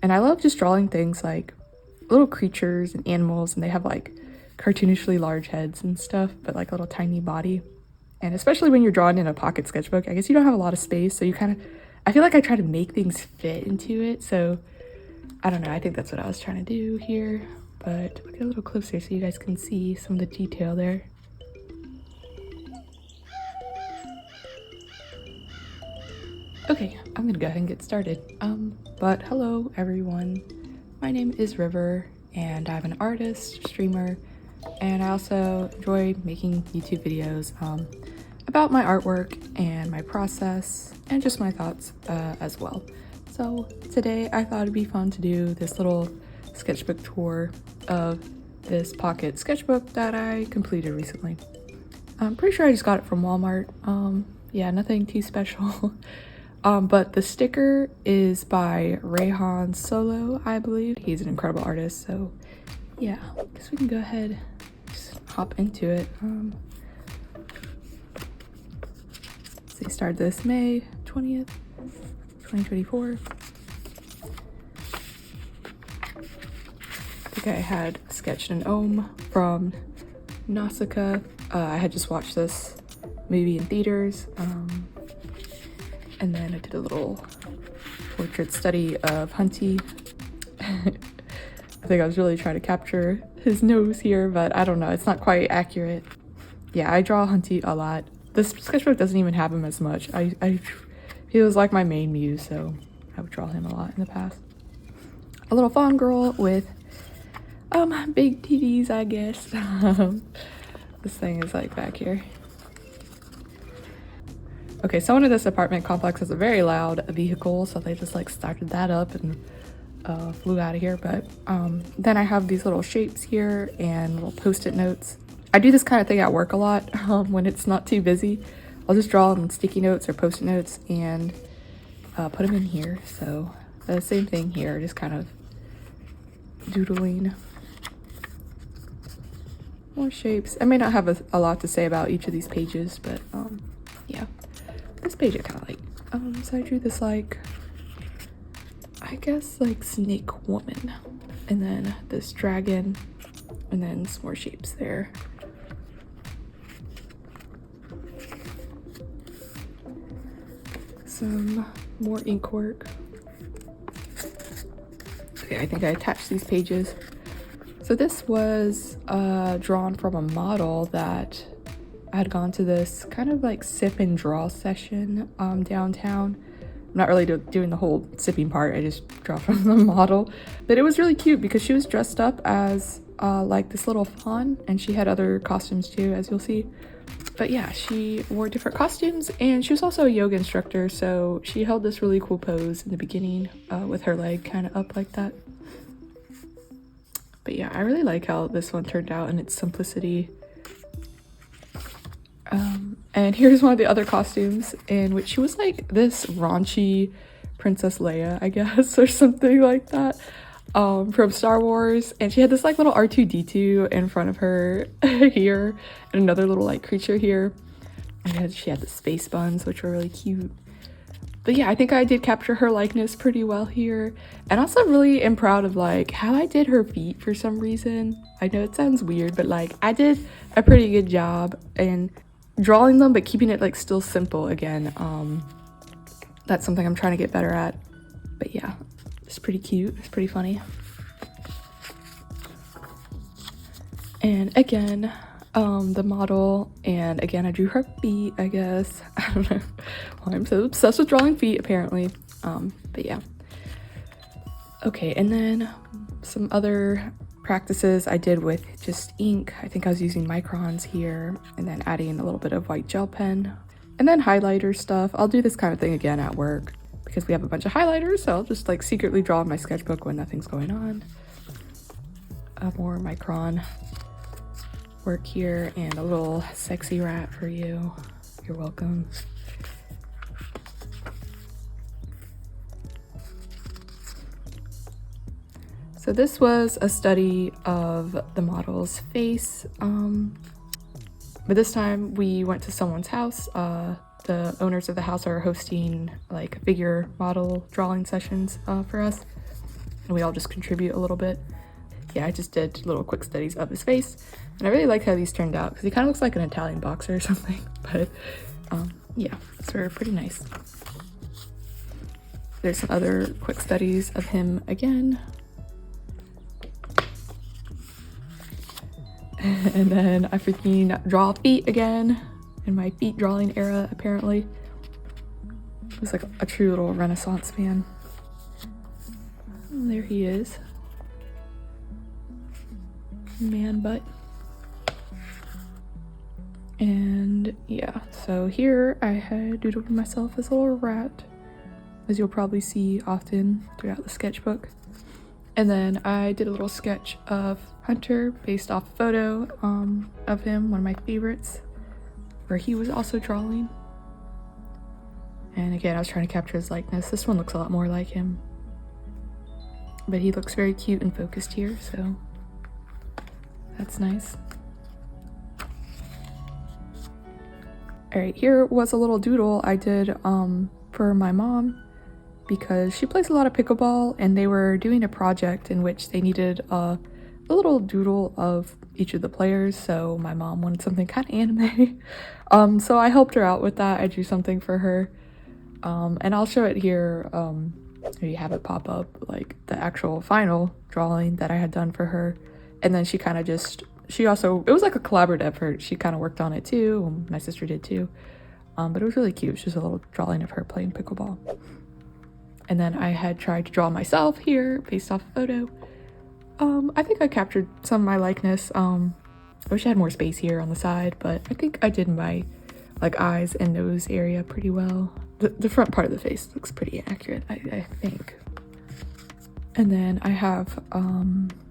And I love just drawing things like little creatures and animals, and they have like cartoonishly large heads and stuff, but like a little tiny body. And especially when you're drawing in a pocket sketchbook, I guess you don't have a lot of space, so you kind of, I feel like I try to make things fit into it. So I don't know, I think that's what I was trying to do here. But look a little closer so you guys can see some of the detail there. Okay, I'm gonna go ahead and get started. But hello everyone. My name is River, and I'm an artist, streamer, and I also enjoy making YouTube videos about my artwork and my process and just my thoughts as well. So today I thought it'd be fun to do this little sketchbook tour of this pocket sketchbook that I completed recently. I'm pretty sure I just got it from Walmart. Yeah, nothing too special. But the sticker is by Rayhan Solo, I believe. He's an incredible artist, so yeah, I guess we can go ahead and just hop into it. So he started this May 20th, 2024. I think I had sketched an Ohm from Nausicaa. I had just watched this movie in theaters. And then I did a little portrait study of Hunty. I think I was really trying to capture his nose here, but I don't know, it's not quite accurate. Yeah, I draw Hunty a lot. This sketchbook doesn't even have him as much. He was like my main muse, so I would draw him a lot in the past. A little fawn girl with big titties, I guess. This thing is like back here. Okay, someone in this apartment complex has a very loud vehicle, so they just like started that up and flew out of here. But then I have these little shapes here and little post-it notes. I do this kind of thing at work a lot when it's not too busy. I'll just draw them on sticky notes or post-it notes and put them in here. So the same thing here, just kind of doodling. More shapes. I may not have a lot to say about each of these pages, but yeah. This page I kind of like. So I drew this like, I guess like snake woman, and then this dragon, and then some more shapes there. Some more ink work. Okay, I think I attached these pages. So this was drawn from a model that I had gone to this kind of like sip and draw session downtown. I'm not really doing the whole sipping part, I just draw from the model. But it was really cute because she was dressed up as like this little fawn, and she had other costumes too, as you'll see. But yeah, she wore different costumes, and she was also a yoga instructor, so she held this really cool pose in the beginning with her leg kind of up like that. But yeah, I really like how this one turned out in its simplicity. And here's one of the other costumes in which she was like this raunchy Princess Leia, I guess, or something like that, from Star Wars. And she had this like little R2-D2 in front of her here, and another little like creature here. And she had the space buns, which were really cute. But yeah, I think I did capture her likeness pretty well here. And also really am proud of like how I did her feet for some reason. I know it sounds weird, but like I did a pretty good job in drawing them, but keeping it like still simple again. That's something I'm trying to get better at. But yeah, it's pretty cute, it's pretty funny. And again, the model, and again I drew her feet, I guess. I don't know why I'm so obsessed with drawing feet apparently. But yeah. Okay, and then some other practices I did with just ink. I think I was using microns here, and then adding a little bit of white gel pen, and then highlighter stuff. I'll do this kind of thing again at work because we have a bunch of highlighters, so I'll just like secretly draw in my sketchbook when nothing's going on. More micron work here, and a little sexy rat for you. You're welcome. So this was a study of the model's face, but this time we went to someone's house. The owners of the house are hosting like figure model drawing sessions for us. and we all just contribute a little bit. Yeah, I just did little quick studies of his face, and I really like how these turned out because he kind of looks like an Italian boxer or something. But yeah, so they're pretty nice. There's some other quick studies of him again. And then I freaking draw feet again in my feet drawing era, apparently. It was like a true little Renaissance man. And there he is. Man butt. And yeah, so here I had doodled myself as a little rat, as you'll probably see often throughout the sketchbook. And then I did a little sketch of Hunter based off a photo of him, one of my favorites, where he was also drawing. And again, I was trying to capture his likeness. This one looks a lot more like him, but he looks very cute and focused here, so that's nice. All right, here was a little doodle I did for my mom, because she plays a lot of pickleball, and they were doing a project in which they needed a little doodle of each of the players, so my mom wanted something kind of anime. So I helped her out with that. I drew something for her, and I'll show it here. You have it pop up, like the actual final drawing that I had done for her, and then she kind of just, it was like a collaborative effort. She kind of worked on it too, and my sister did too, but it was really cute. It was just a little drawing of her playing pickleball. And then I had tried to draw myself here based off a photo. I think I captured some of my likeness. I wish I had more space here on the side, but I think I did my like eyes and nose area pretty well. The front part of the face looks pretty accurate, I think. And then I have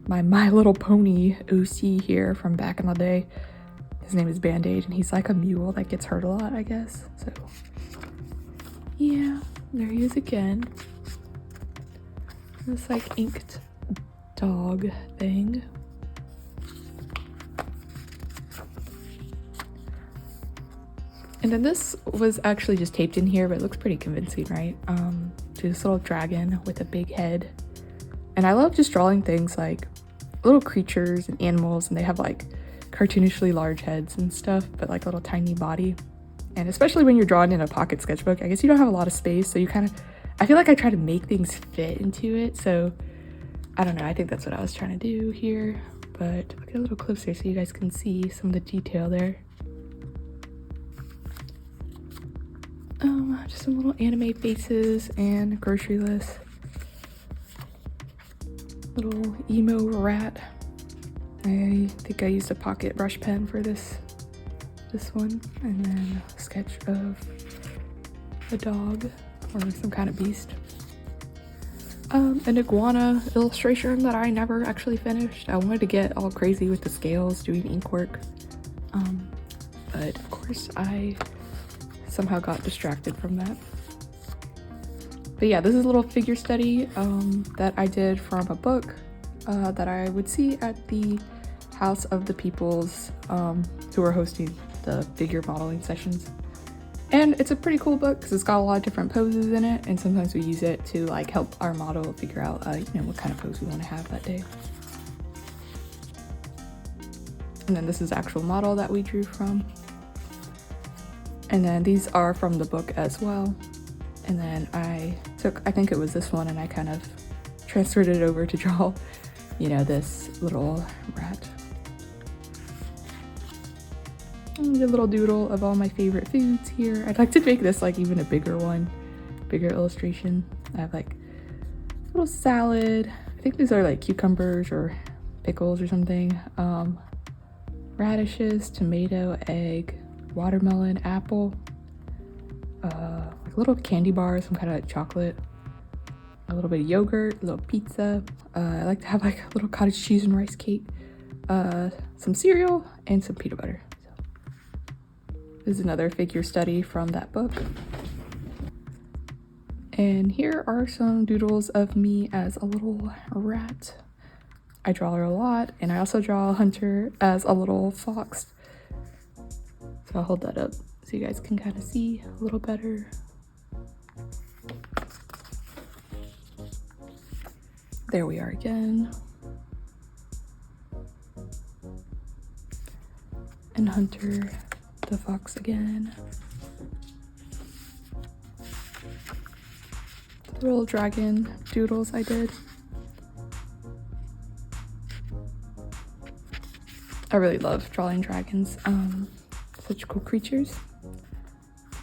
my Little Pony OC here from back in the day. His name is Band-Aid, and he's like a mule that gets hurt a lot, I guess. So yeah, there he is again. This like inked dog thing. And then this was actually just taped in here, but it looks pretty convincing, right? To this little dragon with a big head. And I love just drawing things like little creatures and animals, and they have like cartoonishly large heads and stuff, but like a little tiny body. And especially when you're drawing in a pocket sketchbook, I guess you don't have a lot of space, so you kind of, I feel like I try to make things fit into it. So I don't know, I think that's what I was trying to do here, but I'll get a little closer so you guys can see some of the detail there. Just some little anime faces and a grocery list. Little emo rat. I think I used a pocket brush pen for this one, and then a sketch of a dog or some kind of beast. An iguana illustration that I never actually finished. I wanted to get all crazy with the scales doing ink work, but of course I somehow got distracted from that. But yeah, this is a little figure study that I did from a book that I would see at the house of the peoples who are hosting the figure modeling sessions. And it's a pretty cool book because it's got a lot of different poses in it, and sometimes we use it to like help our model figure out what kind of pose we want to have that day. And then this is the actual model that we drew from. And then these are from the book as well. And then I think it was this one, and I kind of transferred it over to draw, this little rat. And a little doodle of all my favorite foods here. I'd like to make this like even a bigger illustration. I have like a little salad. I think these are like cucumbers or pickles or something. Radishes, tomato, egg, watermelon, apple, like little candy bars, some kind of like chocolate, a little bit of yogurt, a little pizza. I like to have like a little cottage cheese and rice cake, some cereal, and some peanut butter. So this is another figure study from that book. And here are some doodles of me as a little rat. I draw her a lot, and I also draw Hunter as a little fox. So I'll hold that up so you guys can kind of see a little better. There we are again. And Hunter the fox again. The little dragon doodles I did. I really love drawing dragons. Such cool creatures.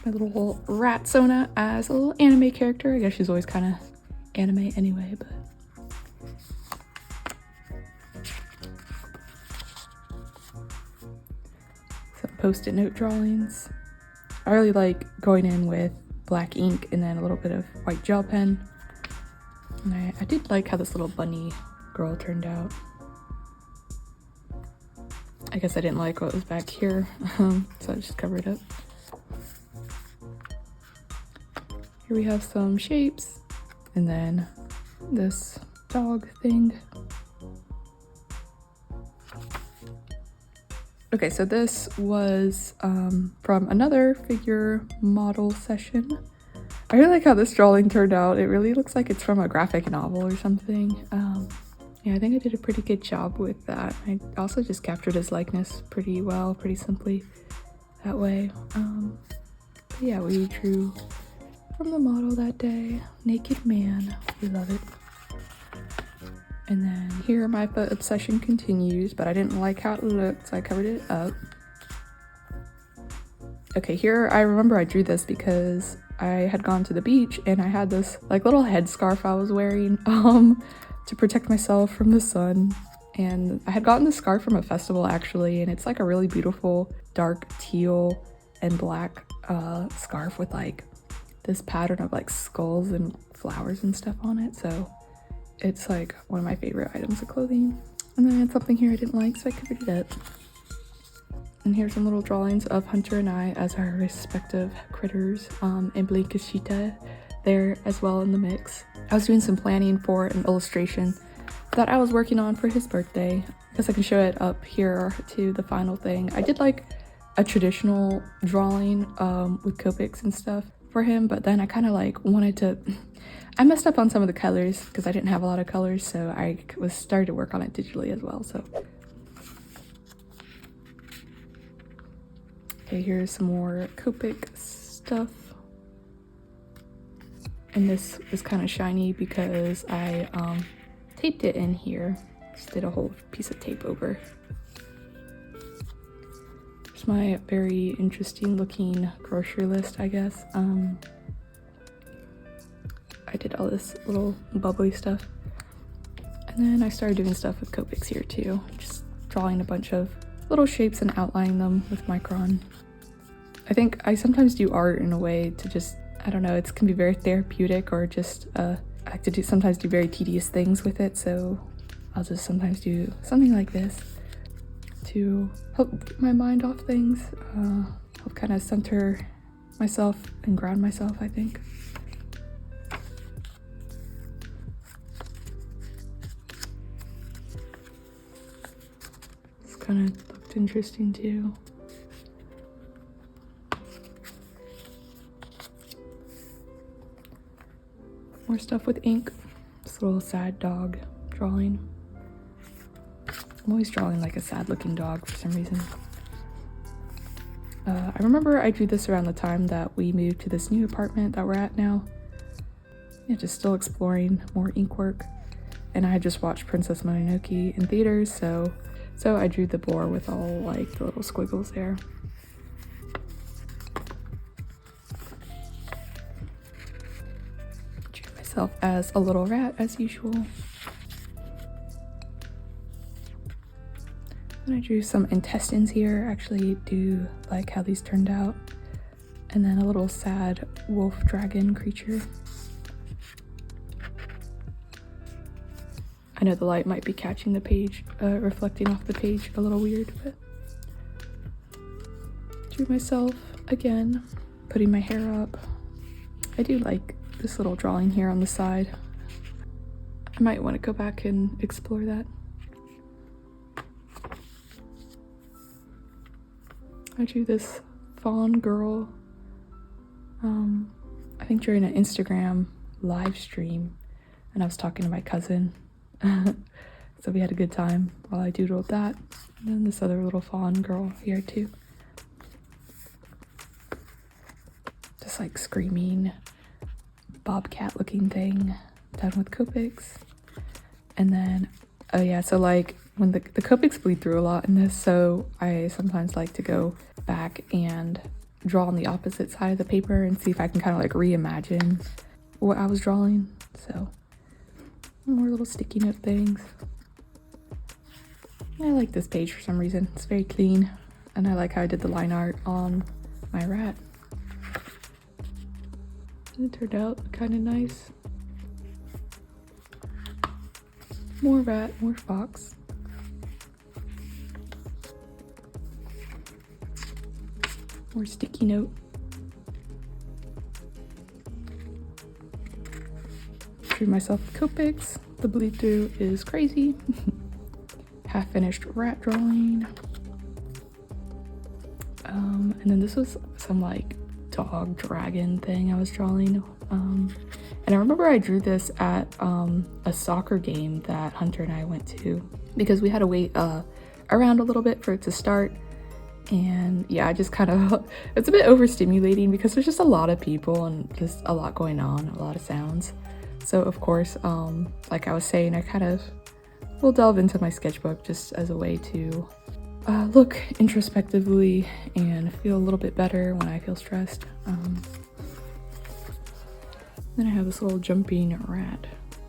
My little rat Sona as a little anime character. I guess she's always kind of anime anyway, but some post-it note drawings. I really like going in with black ink and then a little bit of white gel pen. And I did like how this little bunny girl turned out. I guess I didn't like what was back here, so I just covered it up. Here we have some shapes, and then this dog thing. Okay, so this was from another figure model session. I really like how this drawing turned out. It really looks like it's from a graphic novel or something. Yeah, I think I did a pretty good job with that. I also just captured his likeness pretty well, pretty simply that way. But yeah, we drew from the model that day. Naked man, we love it. And then here my foot obsession continues, but I didn't like how it looked, so I covered it up. Okay, here I remember I drew this because I had gone to the beach and I had this like little headscarf I was wearing to protect myself from the sun. And I had gotten the scarf from a festival actually, and it's like a really beautiful dark teal and black scarf with like this pattern of like skulls and flowers and stuff on it. So it's like one of my favorite items of clothing. And then I had something here I didn't like, so I covered it up. And here's some little drawings of Hunter and I as our respective critters, and Blinkashita there as well in the mix. I was doing some planning for an illustration that I was working on for his birthday. I guess I can show it up here to the final thing. I did like a traditional drawing with Copics and stuff for him, but then I kind of like wanted to I messed up on some of the colors because I didn't have a lot of colors, so I was starting to work on it digitally as well. So okay, here's some more Copic stuff. And this is kind of shiny because I taped it in here. Just did a whole piece of tape over. Here's my very interesting looking grocery list, I guess. I did all this little bubbly stuff. And then I started doing stuff with Copics here too. Just drawing a bunch of little shapes and outlining them with Micron. I think I sometimes do art in a way to just, I don't know, it can be very therapeutic, or just I like to sometimes do very tedious things with it, so I'll just sometimes do something like this to help get my mind off things, help kind of center myself and ground myself, I think. This kind of looked interesting too. More stuff with ink. This little sad dog drawing. I'm always drawing like a sad looking dog for some reason. I remember I drew this around the time that we moved to this new apartment that we're at now. Yeah, just still exploring more ink work. And I had just watched Princess Mononoke in theaters, so I drew the boar with all like the little squiggles there. As a little rat as usual. And I drew some intestines here. I actually do like how these turned out. And then a little sad wolf dragon creature. I know the light might be catching the page, reflecting off the page a little weird, but drew myself again, putting my hair up. I do like this little drawing here on the side. I might want to go back and explore that. I drew this fawn girl, I think during an Instagram live stream, and I was talking to my cousin, So we had a good time while I doodled that. And then this other little fawn girl here too. Just like screaming bobcat looking thing, done with Copics. And then, oh yeah, so like when the Copics bleed through a lot in this, so I sometimes like to go back and draw on the opposite side of the paper and see if I can kind of like reimagine what I was drawing. So more little sticky note things. I like this page for some reason. It's very clean, and I like how I did the line art on my rat. It turned out kind of nice. More rat, more fox. More sticky note. Drew myself with Copics. The bleed through is crazy. Half finished rat drawing. And then this was some like dog dragon thing I was drawing. And I remember I drew this at a soccer game that Hunter and I went to, because we had to wait around a little bit for it to start. And yeah, I just kind of, it's a bit overstimulating because there's just a lot of people and just a lot going on, a lot of sounds. So of course, like I was saying, I kind of will delve into my sketchbook just as a way to look introspectively and feel a little bit better when I feel stressed. Then I have this little jumping rat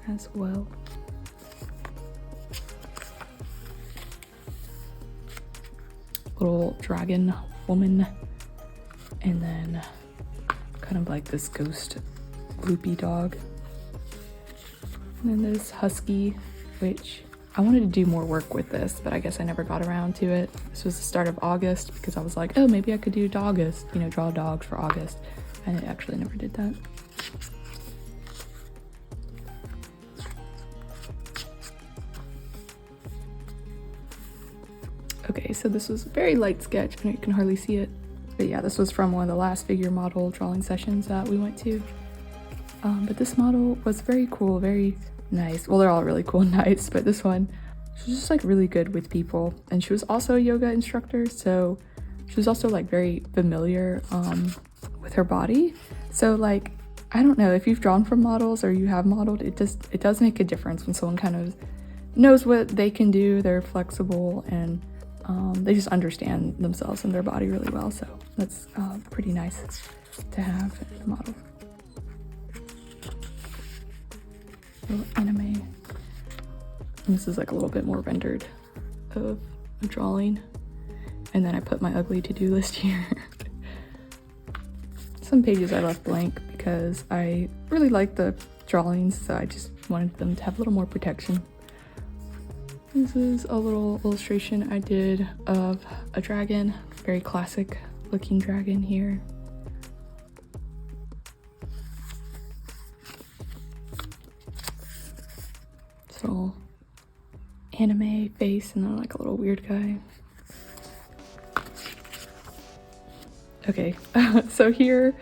as well. Little dragon woman, and then kind of like this ghost loopy dog. And then this husky, which I wanted to do more work with this, but I guess I never got around to it. This was the start of August because I was like, oh, maybe I could do August, you know, draw dogs for August. And I actually never did that. Okay, so this was a very light sketch. I know you can hardly see it. But yeah, this was from one of the last figure model drawing sessions that we went to. But this model was very cool, very nice. Well, they're all really cool and nice, but this one, she was just like really good with people. And she was also a yoga instructor, so she was also like very familiar with her body. So like, I don't know, if you've drawn from models or you have modeled, it does make a difference when someone kind of knows what they can do, they're flexible, and they just understand themselves and their body really well. So that's pretty nice to have in a model. Little anime. And this is like a little bit more rendered of a drawing. And then I put my ugly to-do list here. Some pages I left blank because I really like the drawings, so I just wanted them to have a little more protection. This is a little illustration I did of a dragon, very classic looking dragon here. Little anime face and then like a little weird guy. Okay, so here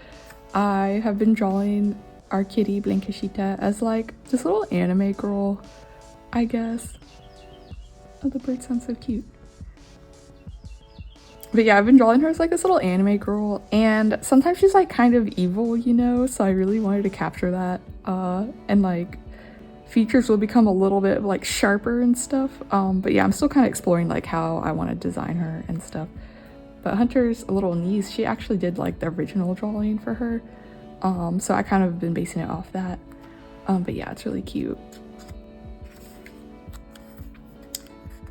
I have been drawing our kitty Blankashita as like this little anime girl, I guess. Oh, the bird sounds so cute. But yeah, I've been drawing her as like this little anime girl, and sometimes she's like kind of evil, you know, so I really wanted to capture that, and like features will become a little bit like sharper and stuff. But yeah, I'm still kind of exploring like how I want to design her and stuff. But Hunter's little niece, she actually did like the original drawing for her. So I kind of been basing it off that. But yeah, it's really cute.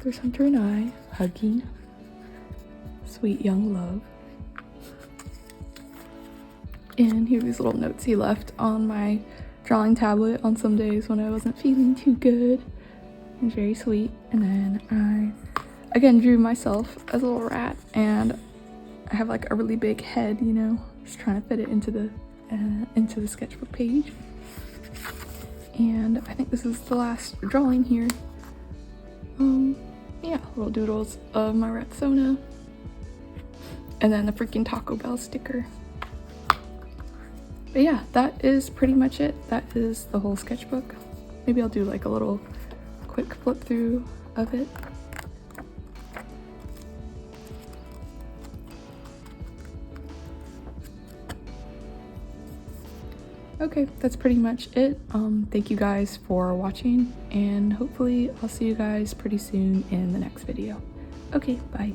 There's Hunter and I hugging. Sweet young love. And here are these little notes he left on my drawing tablet on some days when I wasn't feeling too good. It was very sweet. And then I again drew myself as a little rat, and I have like a really big head, you know, just trying to fit it into the sketchbook page. And I think this is the last drawing here. Yeah, little doodles of my rat Sona, and then the freaking Taco Bell sticker. But yeah, that is pretty much it. That is the whole sketchbook. Maybe I'll do like a little quick flip through of it. Okay, that's pretty much it. Thank you guys for watching, and hopefully I'll see you guys pretty soon in the next video. Okay, bye.